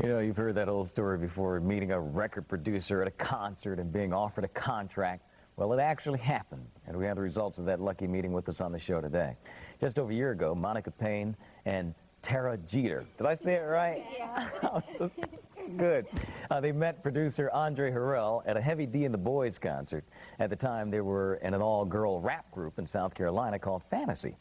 You know, you've heard that old story before, meeting a record producer at a concert and being offered a contract. Well, it actually happened, and we have the results of that lucky meeting with us on the show today. Just over a year ago, Monica Payne and Tara Jeter. Did I say it right? Yeah. Good. They met producer Andre Harrell at a Heavy D and the Boys concert. At the time, they were in an all-girl rap group in South Carolina called Fantasy.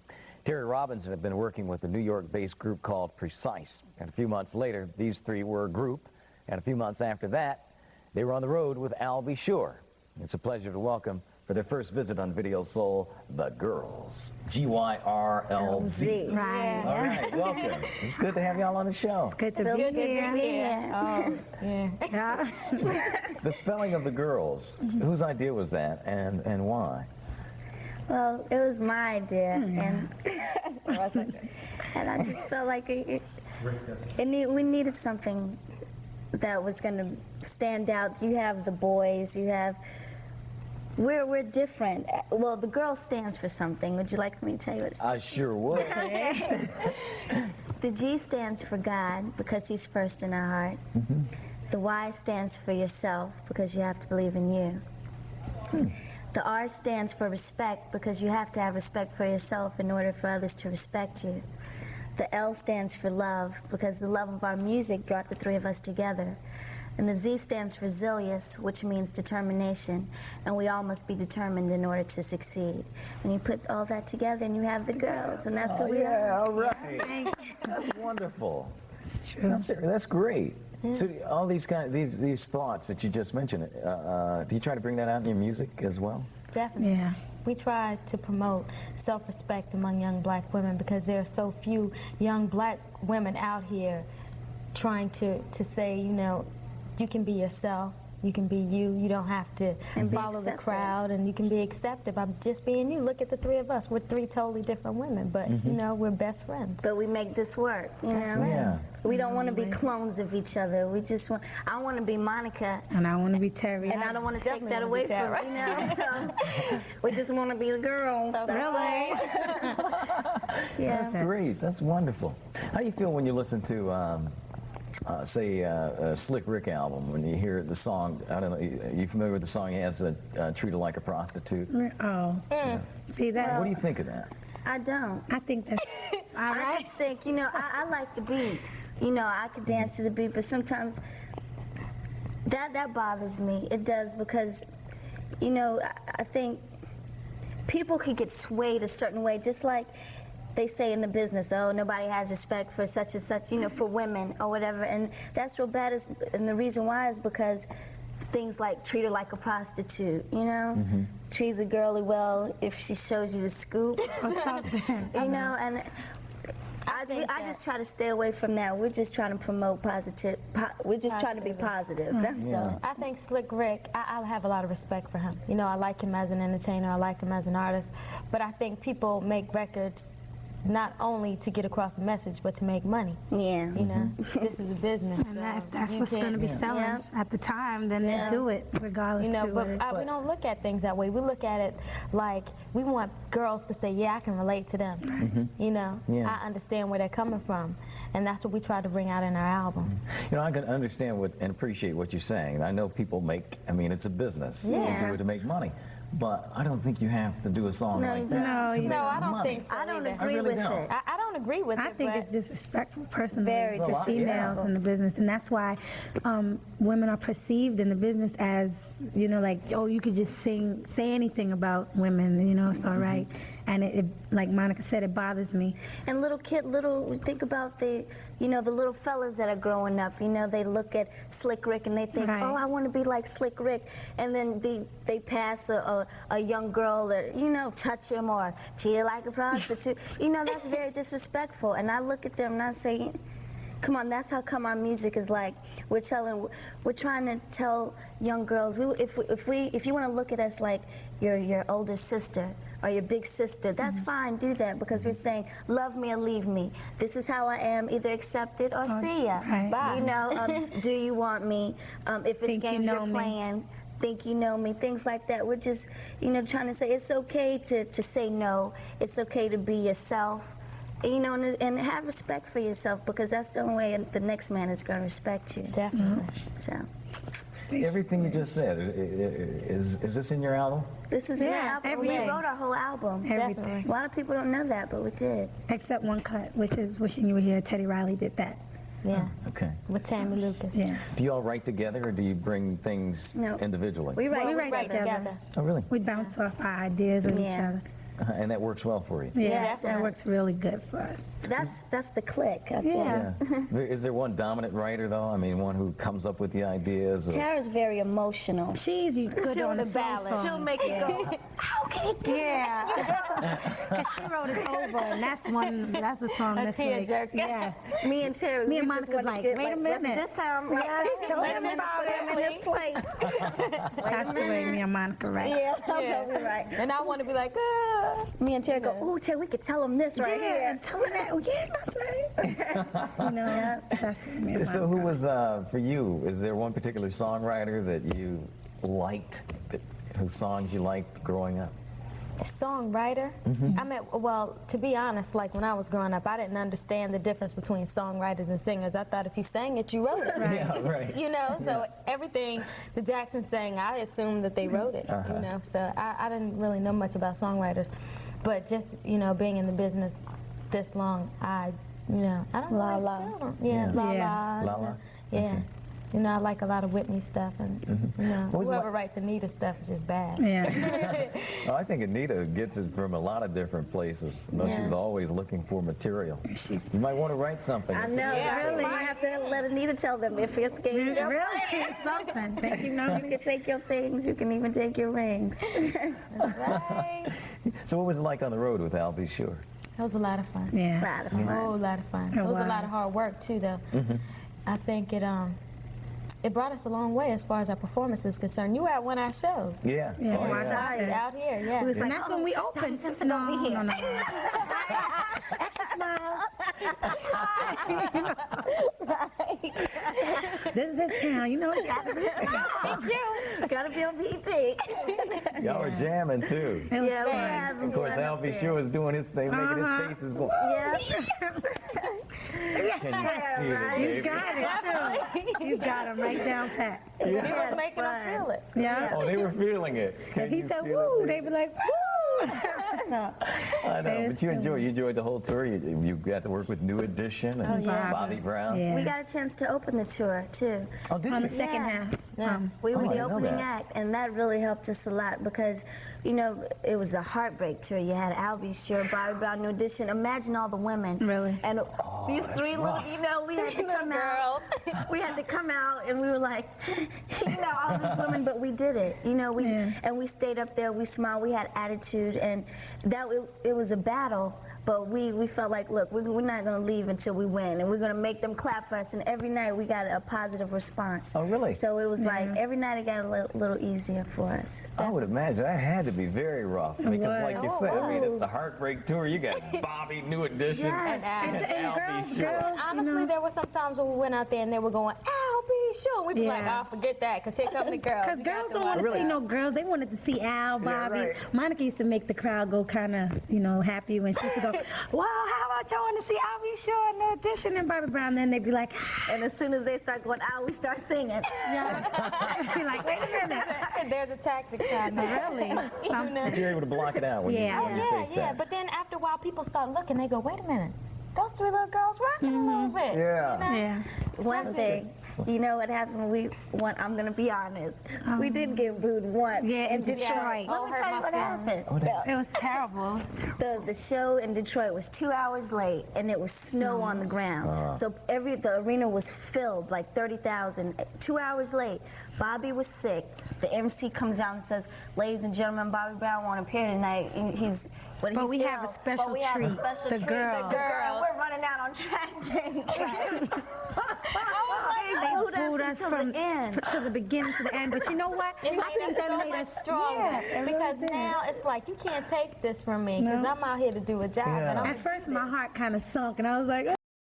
Terry Robinson had been working with a New York-based group called Precise. And a few months later, these three were a group. And a few months after that, they were on the road with Al B. Sure. It's a pleasure to welcome, for their first visit on Video Soul, the Gyrlz. G-Y-R-L-Z. Right. All right, welcome. It's good to have y'all on the show. Good to be here. Oh, yeah. The spelling of the Gyrlz, whose idea was that, and why? Well, it was my idea, and I just felt like we needed something that was going to stand out. You have the boys, you have... We're different. Well, the girl stands for something. Would you like me to tell you what? I sure would. Okay. The G stands for God, because he's first in our heart. The Y stands for yourself, because you have to believe in you. The R stands for respect, because you have to have respect for yourself in order for others to respect you. The L stands for love, because the love of our music brought the three of us together. And the Z stands for zealous, which means determination, and we all must be determined in order to succeed. And you put all that together and you have the Gyrlz, and that's what we are. All right. That's wonderful. I'm serious. That's great. So all these these thoughts that you just mentioned, do you try to bring that out in your music as well? Definitely. Yeah. We try to promote self-respect among young black women, because there are so few young black women out here trying to say, you know, you can be yourself, you can be you, you don't have to follow the crowd, and you can be accepted by just being you. Look at the three of us. We're three totally different women, but, you know, we're best friends. But we make this work, you know? Yeah. We don't want to be clones of each other. We just want... I want to be Monica. And I want to be Terry. And I don't want to take that away from you, know? So we just want to be the girls. Really? Yeah. That's great. That's wonderful. How do you feel when you listen to... say a Slick Rick album, when you hear the song, I don't know, you familiar with the song he has, Treat Her Like a Prostitute? Oh. Yeah. See that? What do you think of that? I don't. I think that's... I just think, you know, I like the beat. You know, I could dance to the beat, but sometimes that bothers me. It does, because, you know, I think people could get swayed a certain way, just like they say in the business, oh, nobody has respect for such and such, you know, for women or whatever, and that's real bad, and the reason why is because things like treat her like a prostitute, you know? Treat the girlie well if she shows you the scoop, you know, and I just try to stay away from that. We're just trying to promote we're just trying to be positive. That's all. I think Slick Rick, I have a lot of respect for him. You know, I like him as an entertainer, I like him as an artist, but I think people make records not only to get across a message, but to make money. Yeah. You know, this is a business. And that's what's going to be selling at the time, then they do it, regardless. You know, to but we don't look at things that way. We look at it like we want girls to say, yeah, I can relate to them. You know, I understand where they're coming from. And that's what we try to bring out in our album. You know, I can understand and appreciate what you're saying. I know people I mean, it's a business. They do it to make money. But I don't think you have to do a song like that. No, I don't think so. I don't agree with it. I don't agree with it. I think it's disrespectful, personally, Very to females in the business, and that's why women are perceived in the business as, you know, like, oh, you could just say anything about women, you know, it's all right. And it, like Monica said, it bothers me. And think about the little fellas that are growing up, you know, they look at Slick Rick and they think, oh, I want to be like Slick Rick. And then they pass a young girl that, you know, touch him or treat her like a prostitute. You know, that's very disrespectful. And I look at them and I say, come on, that's how come our music is like. We're trying to tell young girls, if you want to look at us like your older sister or your big sister, that's fine, do that, because we're saying, love me or leave me. This is how I am, either accept it or see ya. Bye. You know, do you want me? If it's games you're playing, think you know me, things like that. We're just, you know, trying to say it's okay to say no. It's okay to be yourself. you know, and have respect for yourself, because that's the only way the next man is going to respect you. Definitely. So. Everything you just said, is this in your album? This is the album. We wrote our whole album. Everything. A lot of people don't know that, but we did. Except one cut, which is Wishing You Were Here. Teddy Riley did that. Yeah. Oh, okay. With Tammy Lucas. Yeah. Do you all write together, or do you bring things individually? We write together. Oh, really? We bounce off our ideas on each other. And that works well for you? Yeah, that works really good for us. That's the click. Yeah. Is there one dominant writer, though? I mean, one who comes up with the ideas? Or... Tara's very emotional. She's good on the ballad. She'll make it go, how can it do that? Because she wrote it over, and that's a song that's like, yeah. Me and Tara, me and Monica's like, wait a minute. This time, wait a minute, put him in this place. That's the way me and Monica write. Yeah, that's we right. And I want to be like, Me and Tara go, ooh, Tara, we could tell him this right here. And tell him that. Oh, yeah, that's right. You know, that's what me and So who was, for you, is there one particular songwriter that you liked, whose songs you liked growing up? Songwriter? I mean, well, to be honest, like when I was growing up, I didn't understand the difference between songwriters and singers. I thought if you sang it, you wrote it. Right. Yeah, right. You know, so everything the Jacksons sang, I assumed that they wrote it, you know, so I didn't really know much about songwriters. But just, you know, being in the business this long, I don't know. La La. Yeah, La La. La La? Yeah. Okay. You know, I like a lot of Whitney stuff, and you know, whoever writes Anita stuff is just bad. Yeah. Well, I think Anita gets it from a lot of different places. Though she's always looking for material. You might want to write something. I know, really. You have to let Anita tell them if it's getting Really? Something. Thank you, no. You can take your things, you can even take your rings. Right. So what was it like on the road with Al B. Sure? It was a lot of fun. Yeah. A lot of fun. A whole lot of fun. It was a lot of hard work too, though. I think it brought us a long way as far as our performance is concerned. You were at one of our shows. Yeah. Yeah. Oh, yeah. Out here, yeah. And that's when we opened. No. Extra smile. This is his town, you know. Gotta be on BT. Y'all were jamming, too. It was Yeah, fun. Of course, Al B. Sure was doing his thing, making his faces go. Yeah. Can you feel it, baby? You got it, too. You got him right down pat. He was making us feel it. Yeah. Oh, they were feeling it. If he said woo, they'd be like, woo. No. I know, but you enjoyed the whole tour. You got to work with New Edition and Bobby Brown. Yeah. We got a chance to open the tour, too. Oh, did On you? the second half. We were I the didn't know opening that. act, and that really helped us a lot because, you know, it was a heartbreak tour. You had Al B. Sure, Bobby Brown, New Edition. Imagine all the women. Really? And these three little, you know, we had to come out. We had to come out, and we were like, you know, all these women, but we did it. You know, and we stayed up there. We smiled. We had attitude, and it was a battle. But we felt like, look, we're not going to leave until we win, and we're going to make them clap for us. And every night we got a positive response. Oh, really? So it was like every night it got a little easier for us. I would imagine that had to be very rough because, like you said, I mean, it's the heartbreak tour. You got Bobby, New Edition, and Al B. Sure. Honestly, there were some times when we went out there and they were going, Al B. Sure. We'd be like, oh, forget that, because here come the girls. Because girls don't want to see no girls. They wanted to see Al, Bobby. right. Monica used to make the crowd go kind of, you know, happy when she used to go, wow, how about y'all want to see Al B. Sure in the Edition and Bobby Brown? Then they'd be like, And as soon as they start going out, we start singing. yeah. Be like, wait a minute. There's a tactic time. Really? You know? But you're able to block it out when you face that. But then after a while, people start looking. They go, wait a minute. Those three little girls rocking a little bit. Yeah. You know? Yeah. One thing, you know what happened? I'm going to be honest. We did get booed once. Yeah, in Detroit. Let me tell you what happened. It was terrible. The show in Detroit was 2 hours late, and it was snow on the ground. So the arena was filled, like 30,000. 2 hours late. Bobby was sick. The MC comes out and says, ladies and gentlemen, Bobby Brown won't appear tonight. But we have a special treat. The girl. We're running out on track. They booed us from to the beginning to the end. But you know what? It made us so much stronger. Because now it's like, you can't take this from me, because I'm out here to do a job. And At first, my heart kind of sunk, and I was like,